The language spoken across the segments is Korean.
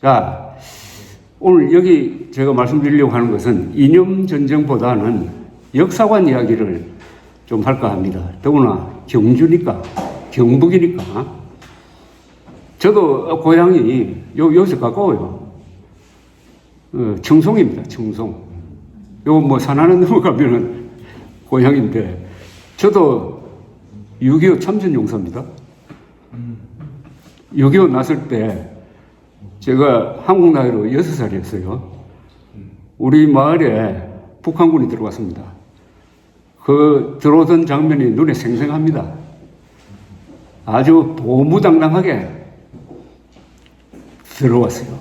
자, 오늘 여기 제가 말씀드리려고 하는 것은 이념 전쟁보다는 역사관 이야기를 좀 할까 합니다. 더구나 경주니까, 경북이니까. 저도 고향이 여기서 가까워요. 청송입니다, 청송. 요 뭐 산 하나 넘어가면은 고향인데, 저도 6.25 참전용사입니다. 6.25 났을 때 제가 한국 나이로 6살이었어요. 우리 마을에 북한군이 들어왔습니다. 그 들어오던 장면이 눈에 생생합니다. 아주 도무당당하게 들어왔어요.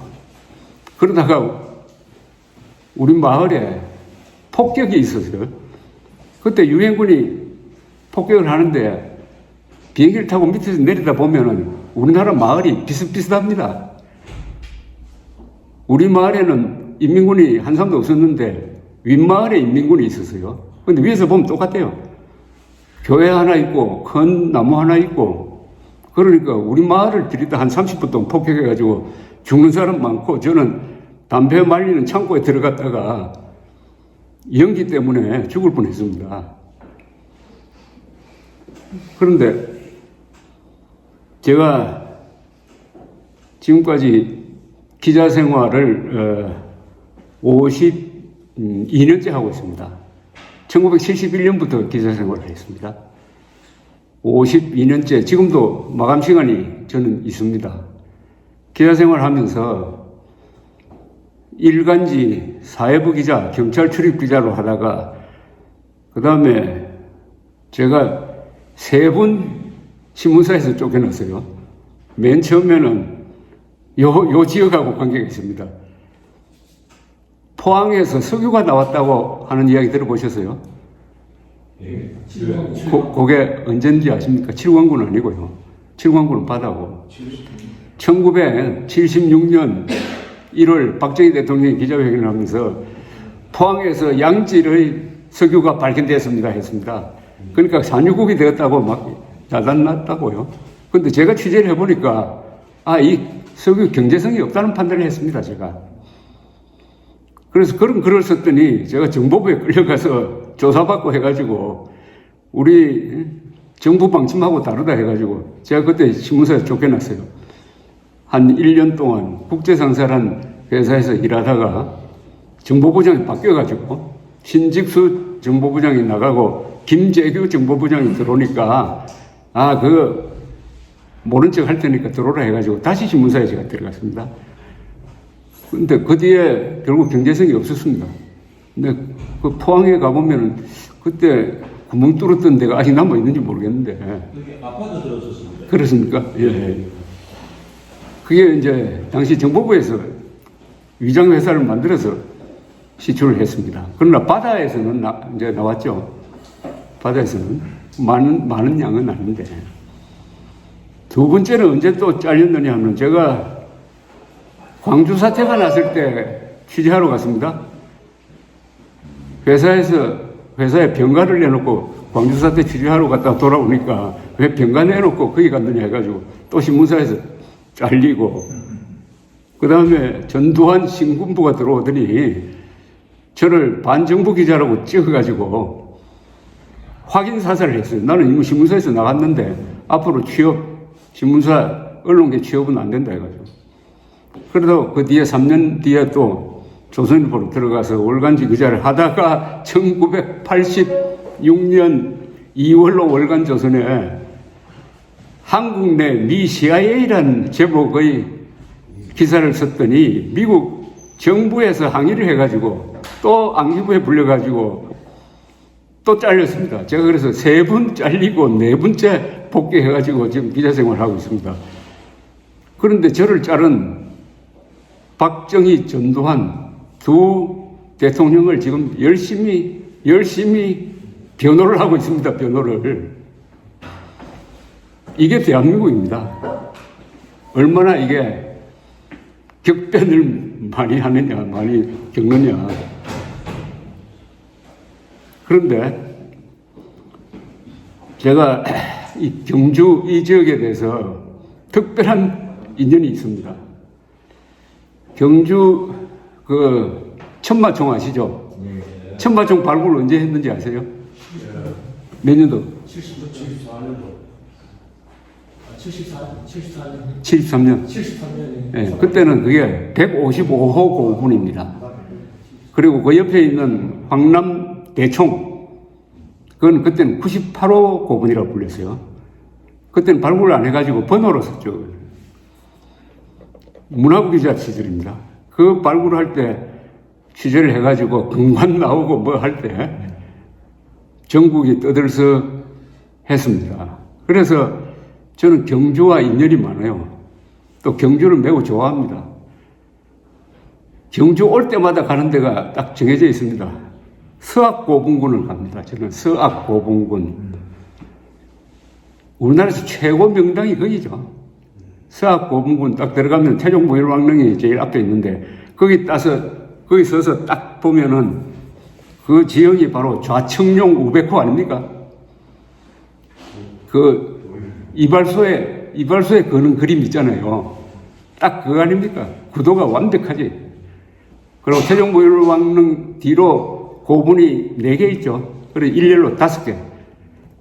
그러다가 우리 마을에 폭격이 있었어요. 그때 유엔군이 폭격을 하는데 비행기를 타고 밑에서 내리다 보면은 우리나라 마을이 비슷비슷합니다. 우리 마을에는 인민군이 한 사람도 없었는데 윗마을에 인민군이 있었어요. 근데 위에서 보면 똑같아요. 교회 하나 있고 큰 나무 하나 있고, 그러니까 우리 마을을 들이다 한 30분 동안 폭격해가지고 죽는 사람 많고, 저는 담배 말리는 창고에 들어갔다가 연기 때문에 죽을 뻔했습니다. 그런데 제가 지금까지 기자 생활을 52년째 하고 있습니다. 1971년부터 기자 생활을 했습니다. 52년째, 지금도 마감 시간이 저는 있습니다. 기자 생활하면서 일간지, 사회부 기자, 경찰 출입 기자로 하다가, 그 다음에 제가 3분 신문사에서 쫓겨났어요. 맨 처음에는 요 지역하고 관계가 있습니다. 포항에서 석유가 나왔다고 하는 이야기 들어보셨어요? 예. 그게 언젠지 아십니까? 7광구는 아니고요. 7광구는 바다고. 1976년 1월 박정희 대통령이 기자회견을 하면서 포항에서 양질의 석유가 발견됐습니다 했습니다. 그러니까 산유국이 되었다고 막 야단났다고요. 근데 제가 취재를 해보니까 이 석유 경제성이 없다는 판단을 했습니다, 제가. 그래서 그런 글을 썼더니 제가 정보부에 끌려가서 조사받고 해가지고 우리 정부 방침하고 다르다 해가지고 제가 그때 신문사에서 쫓겨났어요. 한 1년 동안 국제상사란 회사에서 일하다가 정보부장이 바뀌어가지고 신직수 정보부장이 나가고 김재규 정보부장이 들어오니까 모른 척 할 테니까 들어오라 해가지고 다시 신문사에 제가 들어갔습니다. 근데 그 뒤에 결국 경제성이 없었습니다. 근데 그 포항에 가보면은 그때 구멍 뚫었던 데가 아직 남아있는지 모르겠는데. 여기 아파트 들었었습니다. 그렇습니까? 예. 그게 이제 당시 정보부에서 위장회사를 만들어서 시출을 했습니다. 그러나 바다에서는 이제 나왔죠. 바다에서는 많은 양은 아닌데. 두 번째는 언제 또 잘렸느냐 하면 제가 광주 사태가 났을 때 취재하러 갔습니다. 회사에 병가를 내놓고 광주 사태 취재하러 갔다가 돌아오니까 왜 병가 내놓고 거기 갔느냐 해가지고 또 신문사에서 잘리고, 그 다음에 전두환 신군부가 들어오더니 저를 반정부 기자라고 찍어가지고 확인 사살을 했어요. 나는 이미 신문사에서 나갔는데 앞으로 신문사 언론계 취업은 안 된다 해가지고. 그래도 그 뒤에 3년 뒤에 또 조선일보로 들어가서 월간지 기자를 하다가 1986년 2월로 월간조선에 한국 내 미 CIA라는 제목의 기사를 썼더니 미국 정부에서 항의를 해가지고 또 안기부에 불려가지고 또 잘렸습니다. 제가 그래서 3분 잘리고 4분째 복귀해가지고 지금 기자생활을 하고 있습니다. 그런데 저를 자른 박정희, 전두환 두 대통령을 지금 열심히 변호를 하고 있습니다. 변호를. 이게 대한민국입니다. 얼마나 이게 격변을 많이 하느냐, 많이 겪느냐. 그런데 제가 이 경주 이 지역에 대해서 특별한 인연이 있습니다. 경주 그 천마총 아시죠? 네. 천마총 발굴 언제 했는지 아세요? 몇 년도? 74년도. 74년. 73년. 73년에. 예, 그때는 그게 155호 고분입니다. 그리고 그 옆에 있는 황남 대총, 그건 그때는 98호 고분이라고 불렸어요. 그때는 발굴을 안 해가지고 번호로 썼죠. 문화부 기자 시절입니다. 그 발굴할 때 취재를 해가지고 금관 나오고 뭐 할 때 전국이 떠들썩 했습니다. 그래서 저는 경주와 인연이 많아요. 또 경주를 매우 좋아합니다. 경주 올 때마다 가는 데가 딱 정해져 있습니다. 서악고분군을 갑니다. 저는 서악고분군. 우리나라에서 최고 명당이 거기죠. 서악고분군 딱 들어가면 태종무일왕릉이 제일 앞에 있는데 거기 서서 딱 보면은 그 지역이 바로 좌청룡 우백호 아닙니까? 그 이발소에 그는 그림 있잖아요. 딱 그거 아닙니까? 구도가 완벽하지. 그리고 태종무일왕릉 뒤로 고분이 4개 있죠. 그리고 일렬로 5개.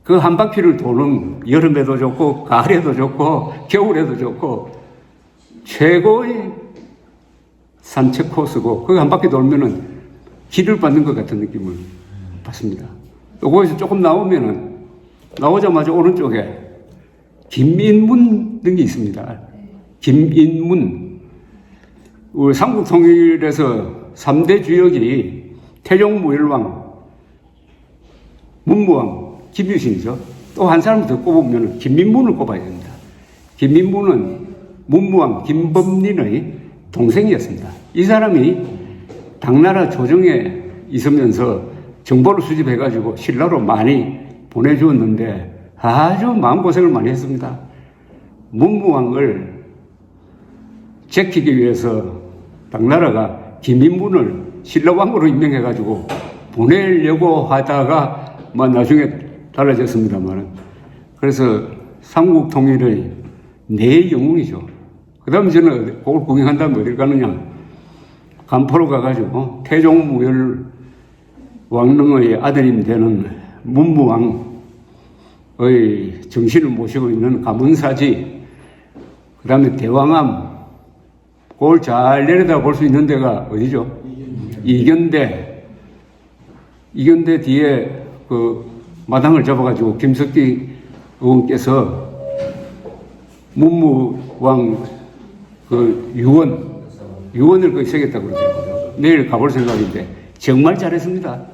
그 한 바퀴를 도는 여름에도 좋고 가을에도 좋고 겨울에도 좋고 최고의 산책 코스고 그 한 바퀴 돌면은 길을 받는 것 같은 느낌을 받습니다. 또 거기서 조금 나오자마자 오른쪽에 김인문 등이 있습니다. 김인문. 우리 삼국통일에서 3대 주역이 태종무일왕, 문무왕, 김유신이죠. 또 한 사람 더 꼽으면 김민문을 꼽아야 됩니다. 김민문은 문무왕 김범린의 동생이었습니다. 이 사람이 당나라 조정에 있으면서 정보를 수집해가지고 신라로 많이 보내주었는데 아주 마음고생을 많이 했습니다. 문무왕을 제키기 위해서 당나라가 김인문을 신라왕으로 임명해가지고 보내려고 하다가 나중에 달라졌습니다만 그래서 삼국통일의 내 영웅이죠. 그 다음에 저는 그걸 구경한 다음에 어딜 가느냐. 간포로 가가지고 태종무열 왕릉의 아들님 되는 문무왕의 정신을 모시고 있는 가문사지, 그 다음에 대왕암, 그걸 잘 내려다 볼 수 있는 데가 어디죠? 이견대. 이견대 뒤에 그 마당을 잡아가지고 김석기 의원께서 문무왕 그 유언을 거기 새겼다고 그러더라고요. 내일 가볼 생각인데 정말 잘했습니다.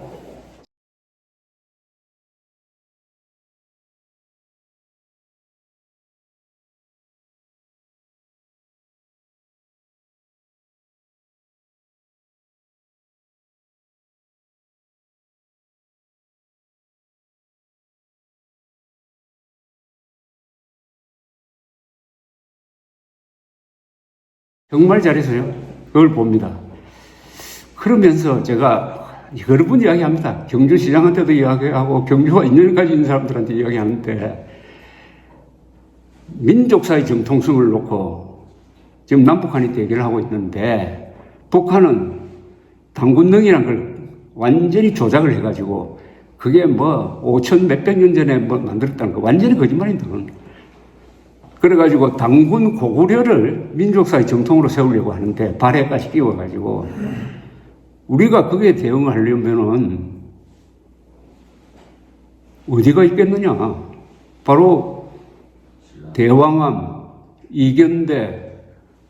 정말 잘했어요. 그걸 봅니다. 그러면서 제가 여러 번 이야기합니다. 경주시장한테도 이야기하고 경주와 인연까지 있는 사람들한테 이야기하는데 민족사의 정통성을 놓고 지금 남북한이 대결을 하고 있는데 북한은 당군능이라는 걸 완전히 조작을 해가지고 그게 5천 몇백 년 전에 만들었다는 거 완전히 거짓말입니다. 그래가지고 당군 고구려를 민족사의 정통으로 세우려고 하는데 발해까지 끼워가지고 우리가 그게 대응을 하려면은 어디가 있겠느냐. 바로 대왕암, 이견대,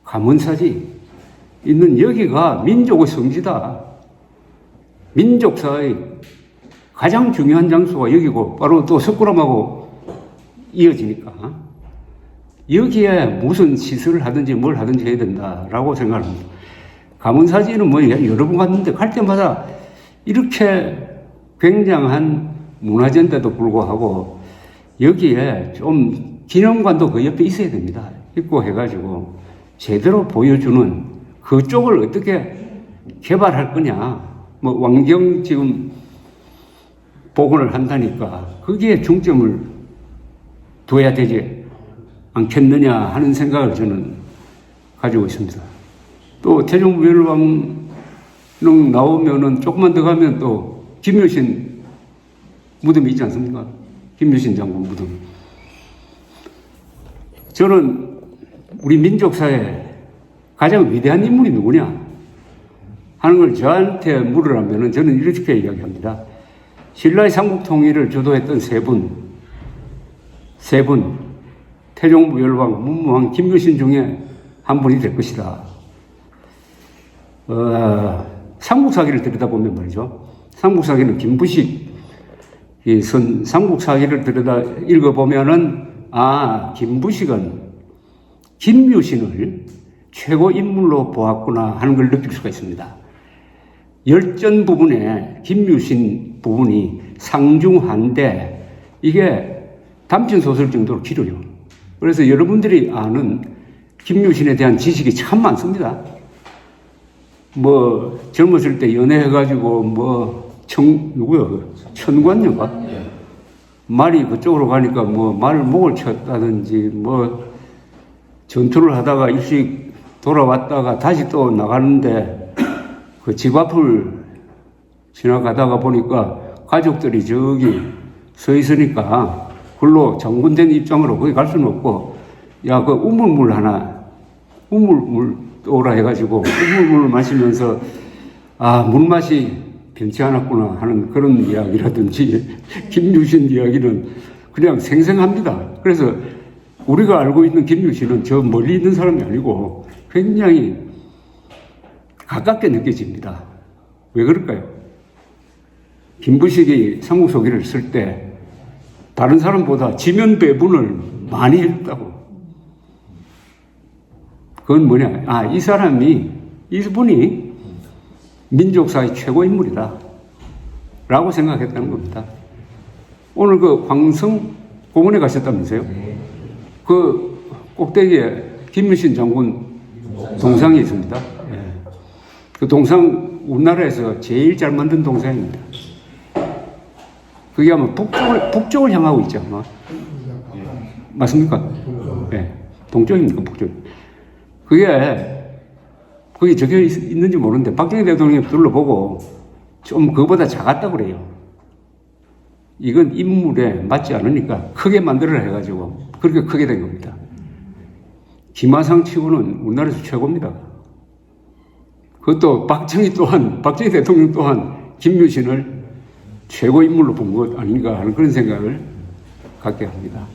가문사지 있는 여기가 민족의 성지다. 민족사의 가장 중요한 장소가 여기고 바로 또 석굴암하고 이어지니까 여기에 무슨 시설을 하든지 뭘 하든지 해야 된다라고 생각합니다. 가문사지는 여러 번 갔는데 갈 때마다 이렇게 굉장한 문화재인데도 불구하고 여기에 좀 기념관도 그 옆에 있어야 됩니다. 있고 해가지고 제대로 보여주는 그쪽을 어떻게 개발할 거냐. 왕경 지금 복원을 한다니까 거기에 중점을 둬야 되지 않겠느냐 하는 생각을 저는 가지고 있습니다. 또 태종부열왕릉 나오면은 조금만 더 가면 또 김효신 무덤이 있지 않습니까? 김효신 장군 무덤. 저는 우리 민족사에 가장 위대한 인물이 누구냐 하는 걸 저한테 물으라면 저는 이렇게 이야기합니다. 신라의 삼국통일을 주도했던 세 분, 태종부열왕, 문무왕, 김효신 중에 한 분이 될 것이다. 삼국사기를 들여다보면 말이죠. 삼국사기는 김부식, 삼국사기를 들여다 읽어보면은, 김부식은 김유신을 최고 인물로 보았구나 하는 걸 느낄 수가 있습니다. 열전 부분에 김유신 부분이 상중하인데 이게 단편소설 정도로 길어요. 그래서 여러분들이 아는 김유신에 대한 지식이 참 많습니다. 뭐 젊었을 때 연애해가지고 천관녀가 말이 그쪽으로 가니까 뭐 말 목을 쳤다든지 뭐 전투를 하다가 일찍 돌아왔다가 다시 또 나가는데 그 집 앞을 지나가다가 보니까 가족들이 저기 서 있으니까 글로 장군된 입장으로 거기 갈 수는 없고 야 그 우물물 떠오라 해가지고 우물물을 마시면서 물맛이 변치 않았구나 하는 그런 이야기라든지 김유신 이야기는 그냥 생생합니다. 그래서 우리가 알고 있는 김유신은 저 멀리 있는 사람이 아니고 굉장히 가깝게 느껴집니다. 왜 그럴까요? 김부식이 삼국소기를 쓸 때 다른 사람보다 지면 배분을 많이 했다고. 그건 뭐냐? 이분이 민족사의 최고 인물이다. 라고 생각했다는 겁니다. 오늘 그 광성 공원에 가셨다면서요? 그 꼭대기에 김유신 장군 동상이 있습니다. 그 동상 우리나라에서 제일 잘 만든 동상입니다. 그게 아마 북쪽을 향하고 있죠. 아마. 맞습니까? 네. 동쪽입니까? 북쪽. 그게 적혀 있는지 모르는데 박정희 대통령이 둘러보고 좀 그거보다 작았다고 그래요. 이건 인물에 맞지 않으니까 크게 만들어라 해가지고 그렇게 크게 된 겁니다. 김하상 치고는 우리나라에서 최고입니다. 그것도 박정희 대통령 또한 김유신을 최고 인물로 본 것 아닌가 하는 그런 생각을 갖게 합니다.